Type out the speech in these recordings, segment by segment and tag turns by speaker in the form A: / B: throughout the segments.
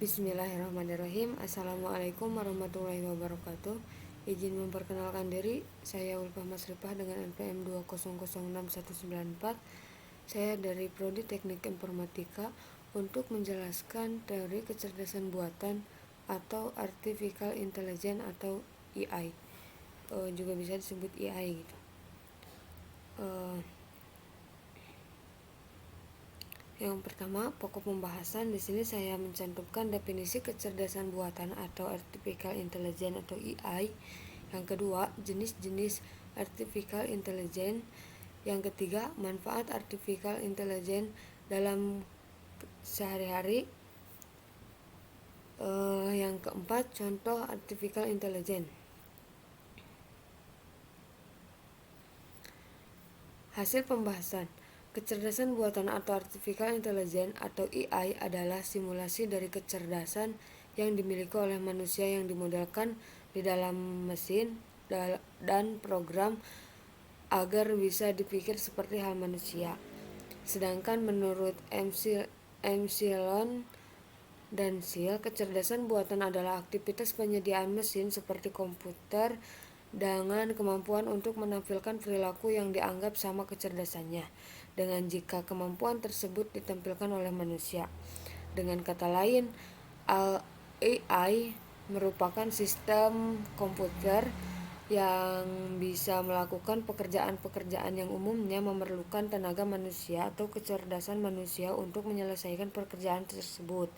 A: Bismillahirrahmanirrahim. Assalamualaikum warahmatullahi wabarakatuh. Izin memperkenalkan diri, saya Ulfah Masrifah dengan NPM 2006194. Saya dari Prodi Teknik Informatika untuk menjelaskan teori kecerdasan buatan atau Artificial Intelligence atau AI. Juga bisa disebut AI gitu. Yang pertama, pokok pembahasan. Di sini saya mencantumkan definisi kecerdasan buatan atau artificial intelligence atau AI. Yang kedua, jenis-jenis artificial intelligence. Yang ketiga, manfaat artificial intelligence dalam sehari-hari. Yang keempat, contoh artificial intelligence. Hasil pembahasan. Kecerdasan buatan atau artificial intelligence atau AI adalah simulasi dari kecerdasan yang dimiliki oleh manusia yang dimodelkan di dalam mesin dan program agar bisa dipikir seperti hal manusia. Sedangkan menurut Epsilon dan Seal, kecerdasan buatan adalah aktivitas penyediaan mesin seperti komputer dengan kemampuan untuk menampilkan perilaku yang dianggap sama kecerdasannya, dengan jika kemampuan tersebut ditampilkan oleh manusia. Dengan kata lain, AI merupakan sistem komputer yang bisa melakukan pekerjaan-pekerjaan yang umumnya memerlukan tenaga manusia atau kecerdasan manusia untuk menyelesaikan pekerjaan tersebut.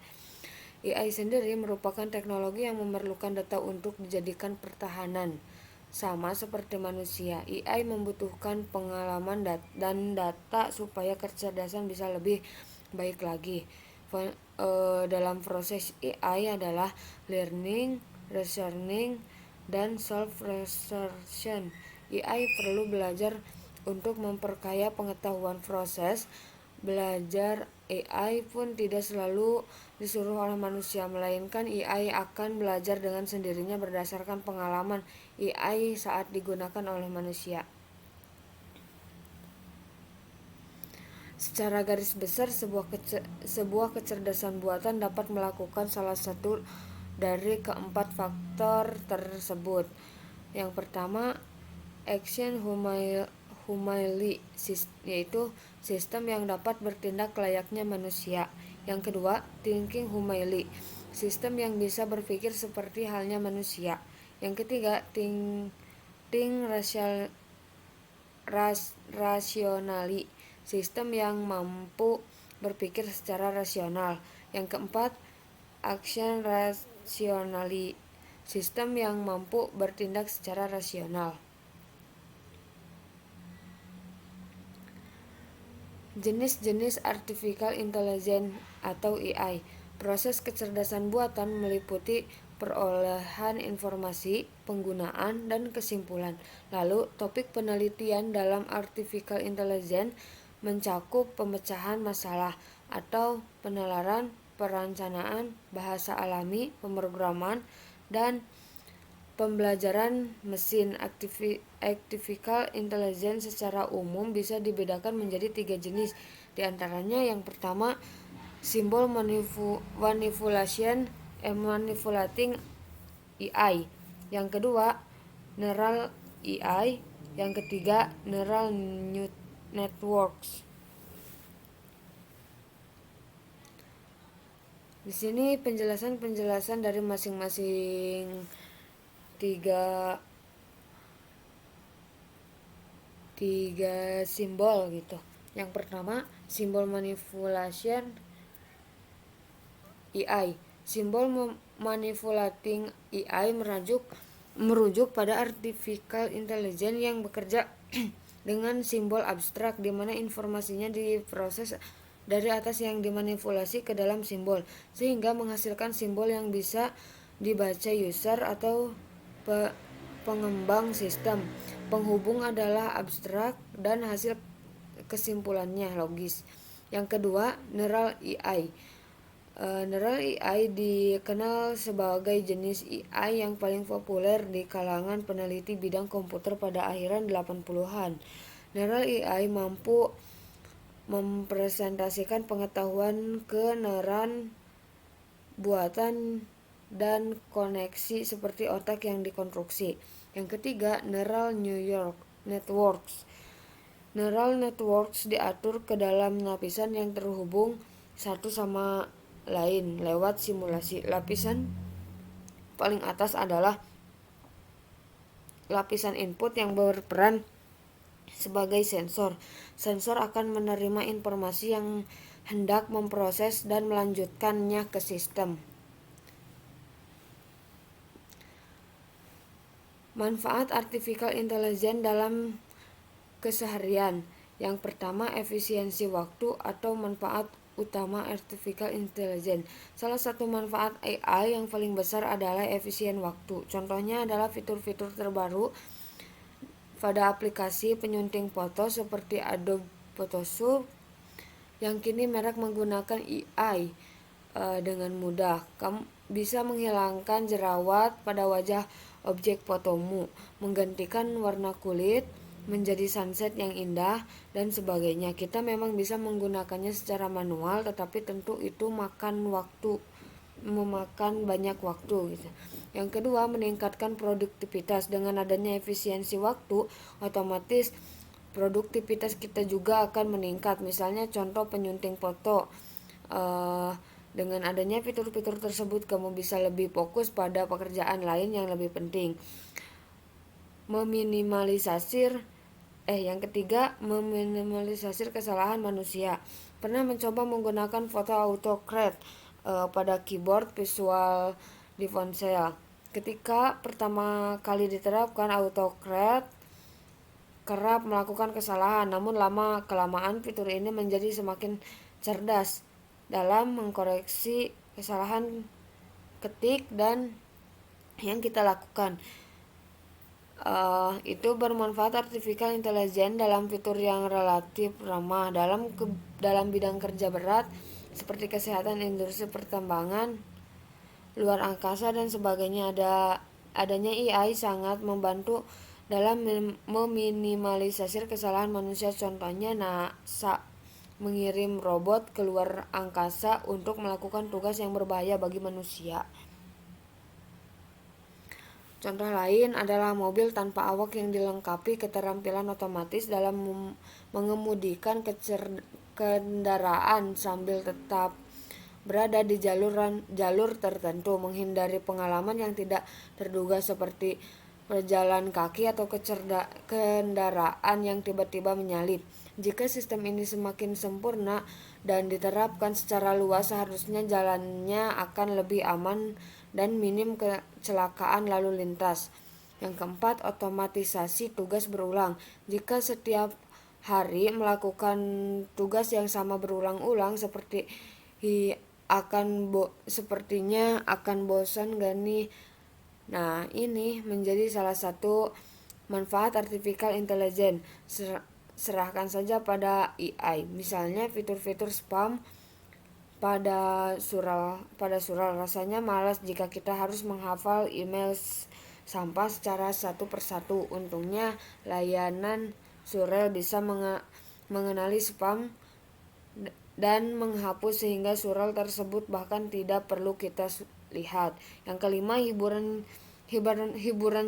A: AI sendiri merupakan teknologi yang memerlukan data untuk dijadikan pertahanan. Sama seperti manusia, AI membutuhkan pengalaman dan data supaya kecerdasan bisa lebih baik lagi. Dalam proses AI adalah learning, reasoning, dan self-research. AI perlu belajar untuk memperkaya pengetahuan proses belajar. AI pun tidak selalu disuruh oleh manusia, melainkan AI akan belajar dengan sendirinya berdasarkan pengalaman AI saat digunakan oleh manusia. Secara garis besar, sebuah kecerdasan buatan dapat melakukan salah satu dari keempat faktor tersebut. Yang pertama, action humanly, yaitu sistem yang dapat bertindak layaknya manusia. Yang kedua, thinking humanly, sistem yang bisa berpikir seperti halnya manusia. Yang ketiga, think rationally, sistem yang mampu berpikir secara rasional. Yang keempat, action rationally, sistem yang mampu bertindak secara rasional. Jenis-jenis artificial intelligence atau AI. Proses kecerdasan buatan meliputi perolehan informasi, penggunaan, dan kesimpulan. Lalu, topik penelitian dalam artificial intelligence mencakup pemecahan masalah atau penalaran, perencanaan, bahasa alami, pemrograman, dan pembelajaran mesin. Artificial intelligence secara umum bisa dibedakan menjadi 3 jenis. Di antaranya, yang pertama, symbol manipulating AI. Yang kedua, neural AI. Yang ketiga, neural networks. Di sini penjelasan dari masing-masing tiga simbol gitu. Yang pertama, simbol manipulation AI. Simbol manipulating AI merujuk pada artificial intelligence yang bekerja dengan simbol abstrak, di mana informasinya diproses dari atas yang dimanipulasi ke dalam simbol, sehingga menghasilkan simbol yang bisa dibaca user atau pengembang sistem. Penghubung adalah abstrak dan hasil kesimpulannya logis. Yang kedua, neural AI. Neural AI dikenal sebagai jenis AI yang paling populer di kalangan peneliti bidang komputer pada akhiran 80-an. Neural AI mampu mempresentasikan pengetahuan ke neuron buatan dan koneksi seperti otak yang dikonstruksi. Yang ketiga, neural networks. Neural networks diatur ke dalam lapisan yang terhubung satu sama lain lewat simulasi. Lapisan paling atas adalah lapisan input yang berperan sebagai sensor. Sensor akan menerima informasi yang hendak memproses dan melanjutkannya ke sistem. Manfaat artificial intelligence dalam keseharian. Yang pertama, efisiensi waktu atau manfaat utama artificial intelligence. Salah satu manfaat AI yang paling besar adalah efisien waktu. Contohnya adalah fitur-fitur terbaru pada aplikasi penyunting foto seperti Adobe Photoshop yang kini merek menggunakan AI dengan mudah. Kamu bisa menghilangkan jerawat pada wajah objek fotomu, menggantikan warna kulit menjadi sunset yang indah, dan sebagainya. Kita memang bisa menggunakannya secara manual, tetapi tentu itu memakan banyak waktu gitu. Yang kedua, meningkatkan produktivitas. Dengan adanya efisiensi waktu, otomatis produktivitas kita juga akan meningkat. Misalnya contoh penyunting foto. Dengan adanya fitur-fitur tersebut, kamu bisa lebih fokus pada pekerjaan lain yang lebih penting. Yang ketiga, meminimalisasi kesalahan manusia. Pernah mencoba menggunakan foto autocad pada keyboard visual di ponsel. Ketika pertama kali diterapkan, autocad kerap melakukan kesalahan, namun lama-kelamaan fitur ini menjadi semakin cerdas dalam mengkoreksi kesalahan ketik dan yang kita lakukan. Itu bermanfaat artificial intelligence dalam fitur yang relatif ramah dalam bidang kerja berat seperti kesehatan, industri pertambangan, luar angkasa dan sebagainya. Adanya AI sangat membantu dalam meminimalisasi kesalahan manusia. Contohnya, NASA mengirim robot ke luar angkasa untuk melakukan tugas yang berbahaya bagi manusia. Contoh lain adalah mobil tanpa awak yang dilengkapi keterampilan otomatis dalam mengemudikan kendaraan sambil tetap berada di jalur tertentu, menghindari pengalaman yang tidak terduga seperti berjalan kaki atau kendaraan yang tiba-tiba menyalip. Jika sistem ini semakin sempurna dan diterapkan secara luas, seharusnya jalannya akan lebih aman dan minim kecelakaan lalu lintas. Yang keempat, otomatisasi tugas berulang. Jika setiap hari melakukan tugas yang sama berulang-ulang, sepertinya akan bosan gak nih? Nah, ini menjadi salah satu manfaat artificial intelligence. Serahkan saja pada AI. Misalnya fitur-fitur spam pada surel. Rasanya malas jika kita harus menghafal email sampah secara satu persatu. Untungnya layanan surel bisa mengenali spam dan menghapus sehingga surel tersebut bahkan tidak perlu kita lihat. Yang kelima, hiburan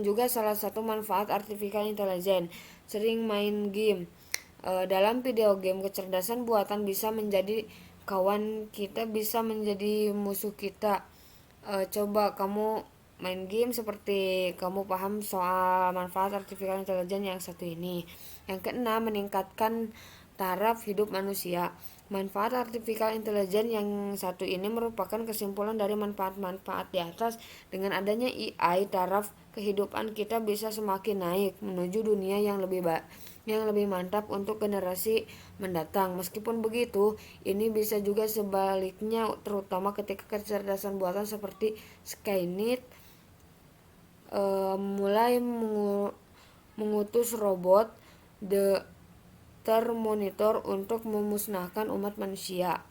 A: juga salah satu manfaat artificial intelligence. Sering main game. Dalam video game, kecerdasan buatan bisa menjadi kawan kita, bisa menjadi musuh kita. Coba kamu main game seperti kamu paham soal manfaat artificial intelligence yang satu ini. Yang keenam, meningkatkan taraf hidup manusia. Manfaat artificial intelligence yang satu ini merupakan kesimpulan dari manfaat-manfaat di atas. Dengan adanya AI, taraf kehidupan kita bisa semakin naik menuju dunia yang lebih mantap untuk generasi mendatang. Meskipun begitu, ini bisa juga sebaliknya, terutama ketika kecerdasan buatan seperti Skynet mulai mengutus robot termonitor untuk memusnahkan umat manusia.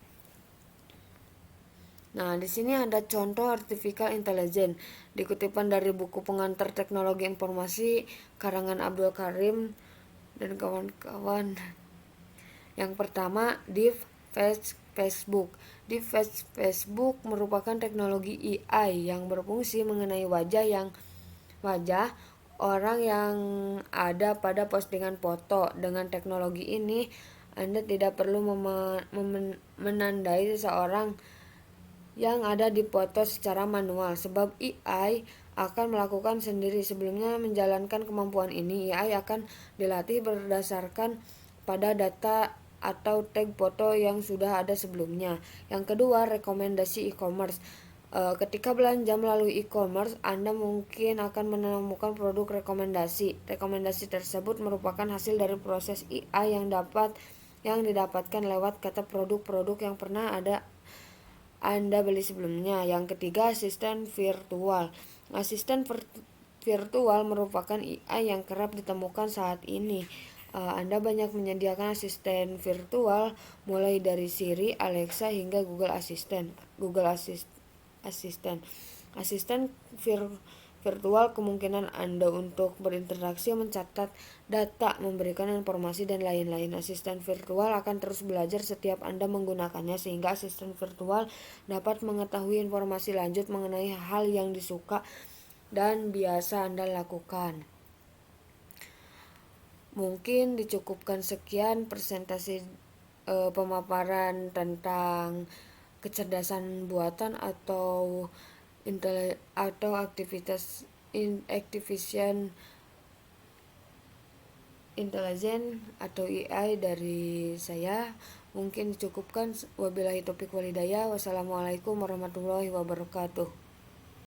A: Nah, di sini ada contoh artificial intelligence dikutipan dari buku Pengantar Teknologi Informasi karangan Abdul Karim dan kawan-kawan. Yang pertama, Deep Fake Facebook. Di Facebook merupakan teknologi AI yang berfungsi mengenai wajah orang yang ada pada postingan foto. Dengan teknologi ini, Anda tidak perlu menandai seseorang yang ada di foto secara manual, sebab AI akan melakukan sendiri. Sebelumnya menjalankan kemampuan ini, AI akan dilatih berdasarkan pada data atau tag foto yang sudah ada sebelumnya. Yang kedua, rekomendasi e-commerce. Ketika belanja melalui e-commerce, Anda mungkin akan menemukan produk rekomendasi. Rekomendasi tersebut merupakan hasil dari proses AI yang didapatkan lewat kata produk-produk yang pernah Anda beli sebelumnya. Yang ketiga, asisten virtual. Asisten virtual merupakan AI yang kerap ditemukan saat ini. Anda banyak menyediakan asisten virtual mulai dari Siri, Alexa hingga Google Assistant. Asisten virtual kemungkinan Anda untuk berinteraksi, mencatat data, memberikan informasi, dan lain-lain. Asisten virtual akan terus belajar setiap Anda menggunakannya, sehingga asisten virtual dapat mengetahui informasi lanjut mengenai hal yang disuka dan biasa Anda lakukan. Mungkin dicukupkan sekian presentasi pemaparan tentang kecerdasan buatan atau aktivitas artificial intelligence atau AI dari saya. Mungkin dicukupkan. Wabillahi taufiq walhidayah. Wassalamualaikum warahmatullahi wabarakatuh.